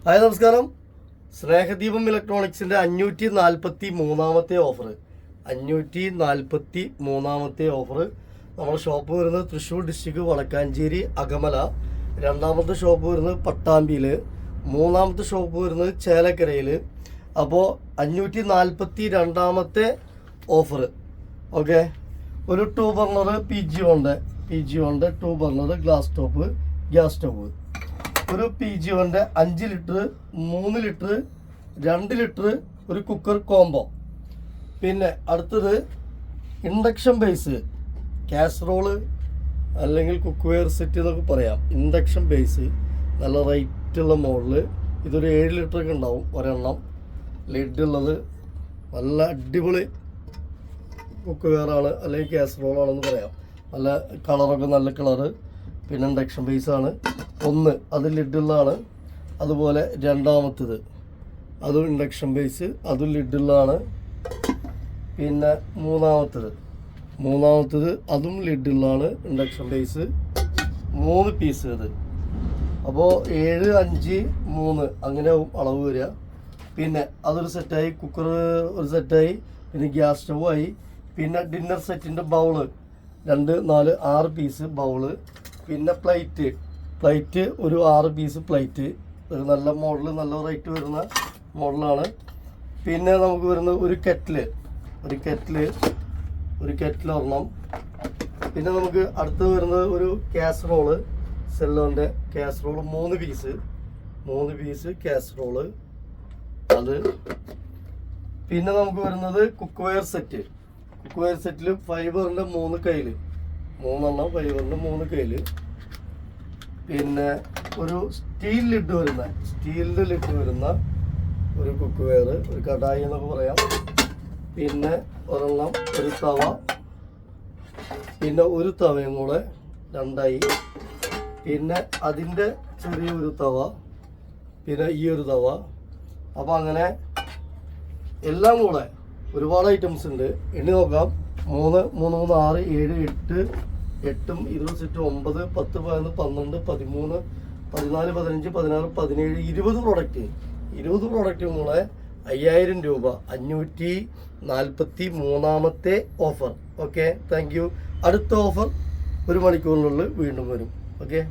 Hi നമസ്കാരം. സ്നേഹദീപം ഇലക്ട്രോണിക്സിൻ്റെ 543 offer 543 offer. നമ്മുടെ shop വരുന്നത് തൃശ്ശൂർ ഡിസ്ട്രിക്ട് വടക്കാഞ്ചേരി അകമല. രണ്ടാമത്തെ ഷോപ്പ് വരുന്നത് പട്ടാമ്പിയിൽ. മൂന്നാമത്തെ ഷോപ്പ് വരുന്നത് ചേലക്കരയിൽ. അപ്പോൾ 542 ഓഫർ. ഓക്കെ, ഒരു 2 ബർണർ പി ജി ഉണ്ട് 2 burner glass top gas stove. ഒരു പി ജി ഉണ്ട് 5 ലിറ്റർ 3 ലിറ്റർ 2 ലിറ്റർ ഒരു കുക്കർ കോംബോ. പിന്നെ അടുത്തത് ഇൻഡക്ഷൻ ബേസ് കാസറോള് അല്ലെങ്കിൽ കുക്ക് വെയർ സെറ്റ് എന്നൊക്കെ പറയാം. ഇൻഡക്ഷൻ ബേസ് നല്ല റേറ്റുള്ള മോഡല്. ഇതൊരു 7 ലിറ്ററൊക്കെ ഉണ്ടാവും ഒരെണ്ണം. ലിഡുള്ളത് നല്ല അടിപൊളി കുക്ക് വെയറാണ് അല്ലെങ്കിൽ കാസറോളാണെന്ന് പറയാം. നല്ല കളറൊക്കെ നല്ല കളറ്. പിന്നെ ഇൻഡക്ഷൻ ബേസാണ് ഒന്ന്, അത് ലിഡുള്ളതാണ്. അതുപോലെ രണ്ടാമത്തത് അതും ഇൻഡക്ഷൻ ബേസ്, അതും ലിഡുള്ളതാണ്. പിന്നെ മൂന്നാമത്തത് അതും ലിഡുള്ളതാണ്, ഇൻഡക്ഷൻ ബേസ്. 3 പീസ് അത്. അപ്പോൾ 7, 5, 3 അങ്ങനെ അളവ് വരിക. പിന്നെ അതൊരു സെറ്റായി. കുക്കർ ഒരു സെറ്റായി. പിന്നെ ഗ്യാസ് സ്റ്റവ് ആയി. പിന്നെ ഡിന്നർ സെറ്റിൻ്റെ ബൗള് 2, 4, 6 പീസ് ബൗള്. പിന്നെ പ്ലേറ്റ് ഒരു 6 പീസ് പ്ലേറ്റ്. നല്ല മോഡൽ, നല്ല റേറ്റ് വരുന്ന മോഡലാണ്. പിന്നെ നമുക്ക് വരുന്ന ഒരു കെറ്റിൽ ഒരെണ്ണം. പിന്നെ നമുക്ക് അടുത്ത് വരുന്നത് ഒരു കാസറോള്, സെല്ലോൻ്റെ കാസറോള് 3 പീസ് കാസറോള് അത്. പിന്നെ നമുക്ക് വരുന്നത് കുക്ക് വെയർ സെറ്റിൽ ഫൈബറിൻ്റെ 3 കയ്യിൽ 3 ഫൈബറിൻ്റെ 3 കയ്യിൽ. പിന്നെ ഒരു സ്റ്റീലിൻ്റെ ലിഡ് വരുന്ന ഒരു കുക്ക് വെയർ, ഒരു കടായി എന്നൊക്കെ പറയാം. പിന്നെ ഒരെണ്ണം ഒരു തവ. പിന്നെ ഒരു തവയും കൂടെ 2ആയി. പിന്നെ അതിൻ്റെ ചെറിയൊരു തവ. പിന്നെ ഈ ഒരു തവ. അപ്പോൾ അങ്ങനെ എല്ലാം കൂടെ ഒരുപാട് ഐറ്റംസ് ഉണ്ട്. എണ്ണി നോക്കാം. 3, 3, 3, 6, 7, 8, 20 സെറ്റ് 9, 10, 11, 12, 13, 14, 15, 16, 17, 20 പ്രോഡക്റ്റ് കൂടെ 5000 രൂപ. 543 ഓഫർ. Okay, thank you. അടുത്ത ഓഫർ 1 മണിക്കൂറിനുള്ളിൽ വീണ്ടും വരും. ഓക്കെ.